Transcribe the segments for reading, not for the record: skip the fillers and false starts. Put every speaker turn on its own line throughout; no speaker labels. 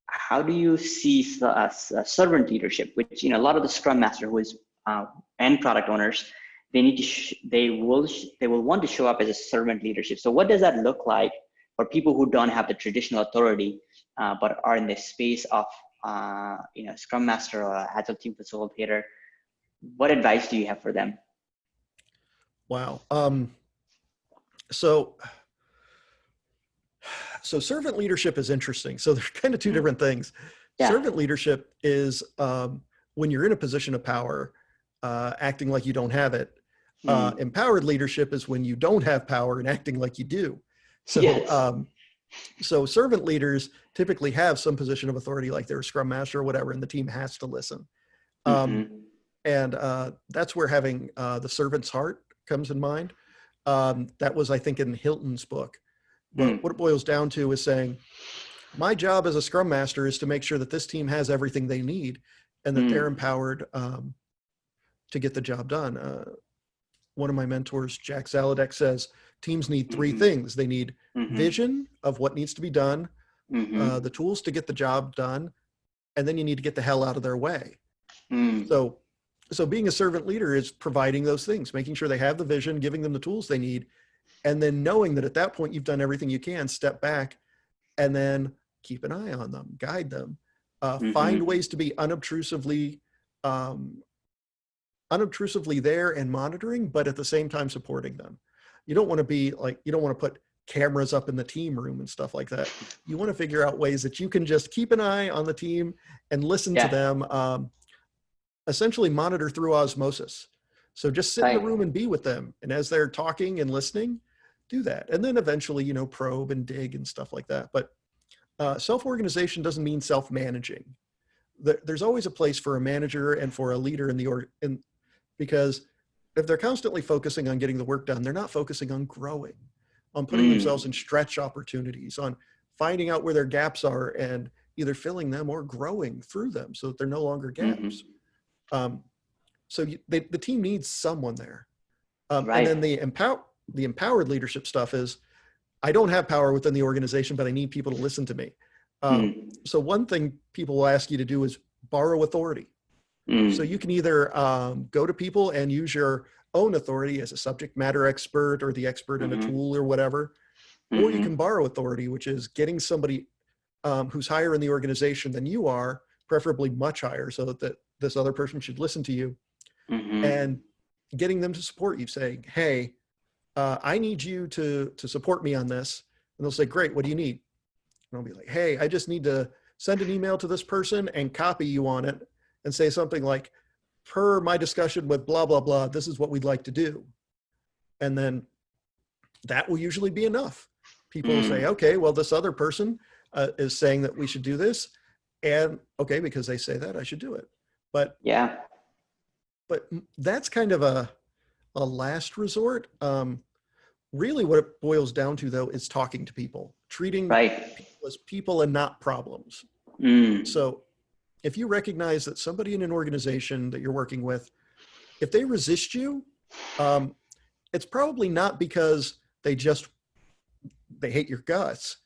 How do you see servant leadership, which, a lot of the scrum master who is and product owners, they need to they will want to show up as a servant leadership. So what does that look like for people who don't have the traditional authority but are in the space of scrum master or agile team facilitator? What advice do you have for them?
Wow. So servant leadership is interesting. So there's kind of two different things. Yeah. Servant leadership is when you're in a position of power, acting like you don't have it. Empowered leadership is when you don't have power and acting like you do. So, yes. So servant leaders typically have some position of authority, like they're a scrum master or whatever, and the team has to listen. And that's where having the servant's heart comes in mind. That was, I think, in Hilton's book. But what it boils down to is saying, my job as a scrum master is to make sure that this team has everything they need and that they're empowered to get the job done. One of my mentors, Jack Ziadah, says teams need three things. They need vision of what needs to be done, the tools to get the job done, and then you need to get the hell out of their way. So being a servant leader is providing those things, making sure they have the vision, giving them the tools they need, and then knowing that at that point you've done everything you can, step back, and then keep an eye on them, guide them, find ways to be unobtrusively there and monitoring, but at the same time supporting them. You don't want to be like, you don't want to put cameras up in the team room and stuff like that. You want to figure out ways that you can just keep an eye on the team and listen to them, essentially monitor through osmosis. So just sit in the room and be with them. And as they're talking and listening, do that. And then eventually, probe and dig and stuff like that. But self-organization doesn't mean self-managing. There's always a place for a manager and for a leader in the because if they're constantly focusing on getting the work done, they're not focusing on growing, on putting themselves in stretch opportunities, on finding out where their gaps are and either filling them or growing through them so that they're no longer gaps. So the team needs someone there. And then the empowered leadership stuff is, I don't have power within the organization, but I need people to listen to me. So one thing people will ask you to do is borrow authority. So you can either go to people and use your own authority as a subject matter expert or the expert in a tool or whatever, or you can borrow authority, which is getting somebody who's higher in the organization than you are, preferably much higher, so that this other person should listen to you, and getting them to support you, saying, hey, I need you to support me on this. And they'll say, great, what do you need? And I'll be like, hey, I just need to send an email to this person and copy you on it and say something like, per my discussion with blah, blah, blah, this is what we'd like to do. And then that will usually be enough. People will say, okay, well, this other person is saying that we should do this. And okay, because they say that, I should do it. But but that's kind of a last resort. Really what it boils down to, though, is talking to people, treating people as people and not problems. So if you recognize that somebody in an organization that you're working with, if they resist you, it's probably not because they hate your guts.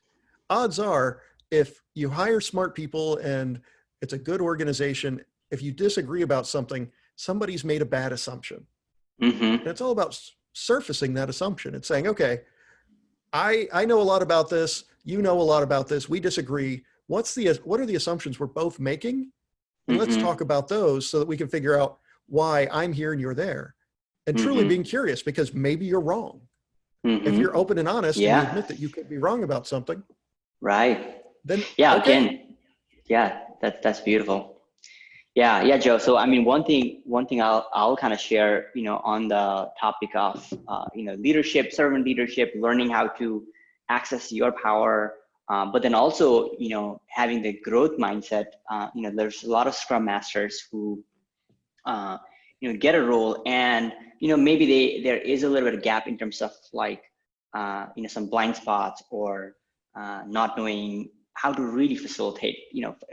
Odds are, if you hire smart people and it's a good organization, if you disagree about something, somebody's made a bad assumption. And it's all about surfacing that assumption and saying, okay, I know a lot about this. You know a lot about this. We disagree. What are the assumptions we're both making? And let's talk about those so that we can figure out why I'm here and you're there. And truly being curious, because maybe you're wrong. If you're open and honest and you admit that you could be wrong about something. Then
that's beautiful. Yeah, Joe. So I mean, one thing I'll kind of share, on the topic of leadership, servant leadership, learning how to access your power, but then also having the growth mindset. There's a lot of Scrum Masters who get a role, and maybe there is a little bit of gap in terms of like some blind spots or not knowing how to really facilitate.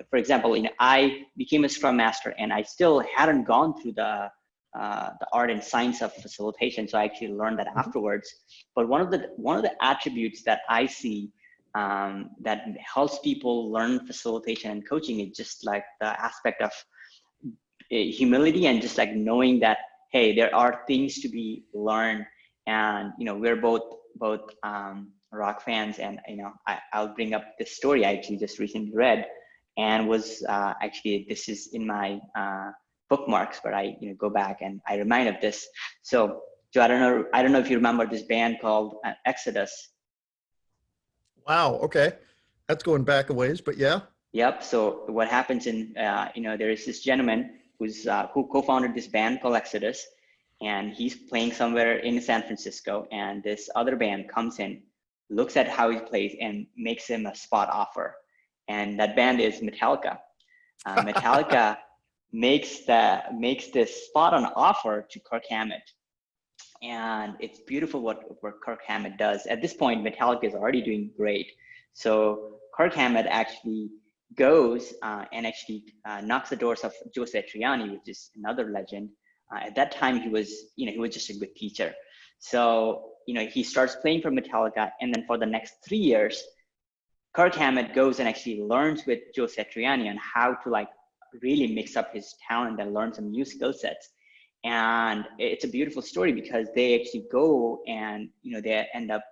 For example, I became a Scrum Master and I still hadn't gone through the the art and science of facilitation. So I actually learned that afterwards. But one of the attributes that I see that helps people learn facilitation and coaching is just like the aspect of humility and just like knowing that, hey, there are things to be learned. And we're both rock fans, and I'll bring up this story I actually just recently read, and was actually, this is in my bookmarks, but I go back and I remind of this. So Joe, I don't know if you remember this band called Exodus.
Wow. Okay. That's going back a ways, but yeah.
Yep. So what happens in, there is this gentleman who co-founded this band called Exodus, and he's playing somewhere in San Francisco, and this other band comes in, looks at how he plays, and makes him a spot offer. And that band is Metallica. Metallica makes this spot on offer to Kirk Hammett. And it's beautiful what Kirk Hammett does. At this point, Metallica is already doing great. So Kirk Hammett actually goes and actually knocks the doors of Joe Satriani, which is another legend. At that time, he was just a good teacher. So, he starts playing for Metallica, and then for the next 3 years, Kirk Hammett goes and actually learns with Joe Satriani on how to really mix up his talent and learn some new skill sets. And it's a beautiful story because they actually go and, they end up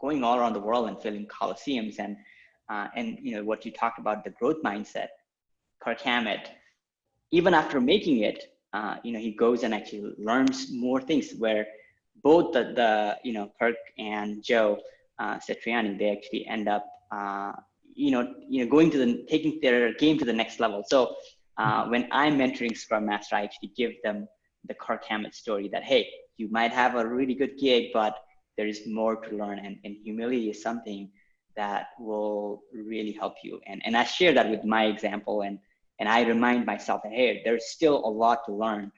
going all around the world and filling coliseums. And what you talked about, the growth mindset, Kirk Hammett, even after making it, he goes and actually learns more things, where both the Kirk and Joe Satriani, they actually end up, taking their game to the next level. So when I'm mentoring Scrum Master, I actually give them the Kirk Hammett story that, hey, you might have a really good gig, but there is more to learn, and humility is something that will really help you. And I share that with my example, and I remind myself that, hey, there's still a lot to learn.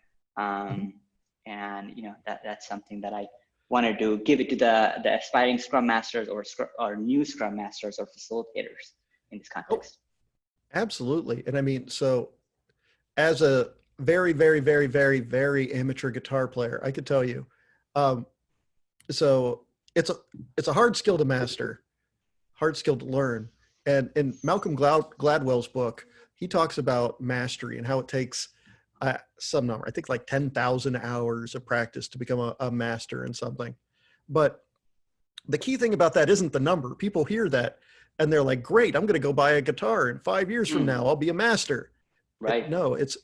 And that's something that I want to do, give it to the aspiring Scrum Masters or new Scrum Masters or facilitators in this context.
Oh, absolutely. And I mean, so as a very, very, very, very, very amateur guitar player, I could tell you, so it's a hard skill to master, hard skill to learn. And in Malcolm Gladwell's book, he talks about mastery and how it takes some number, I think like 10,000 hours of practice to become a master in something. But the key thing about that isn't the number. People hear that and they're like, great, I'm going to go buy a guitar, and 5 years from now, I'll be a master.
Right.
No, it's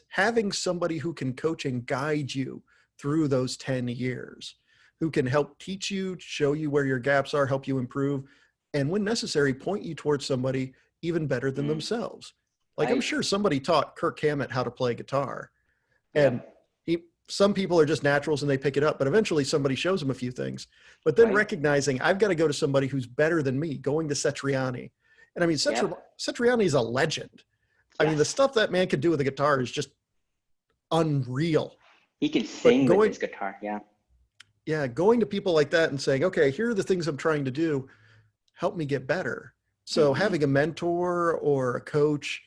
having somebody who can coach and guide you through those 10 years, who can help teach you, show you where your gaps are, help you improve, and when necessary, point you towards somebody even better than themselves. Like, I'm sure somebody taught Kirk Hammett how to play guitar, and some people are just naturals and they pick it up, but eventually somebody shows them a few things. But then recognizing I've got to go to somebody who's better than me, going to Satriani. And I mean, Satriani is a legend. I mean, the stuff that man could do with a guitar is just unreal.
He can sing with his guitar.
Yeah. Going to people like that and saying, okay, here are the things I'm trying to do. Help me get better. So having a mentor or a coach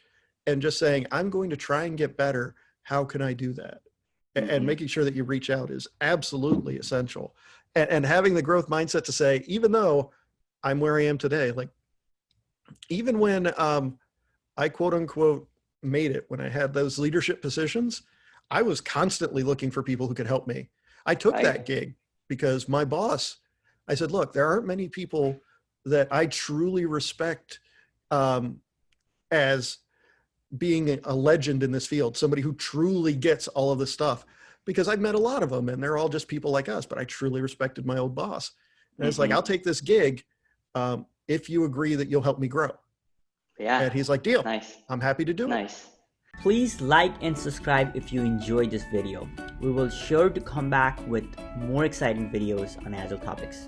and just saying, I'm going to try and get better. How can I do that? And making sure that you reach out is absolutely essential. And having the growth mindset to say, even though I'm where I am today, like even when I quote unquote made it, when I had those leadership positions, I was constantly looking for people who could help me. I took that gig because my boss, I said, look, there aren't many people that I truly respect as being a legend in this field, somebody who truly gets all of this stuff, because I've met a lot of them and they're all just people like us, but I truly respected my old boss. And it's like, I'll take this gig if you agree that you'll help me grow.
Yeah.
And he's like, deal.
Nice.
I'm happy to do it.
Nice.
Please like and subscribe if you enjoyed this video. We will sure to come back with more exciting videos on Agile topics.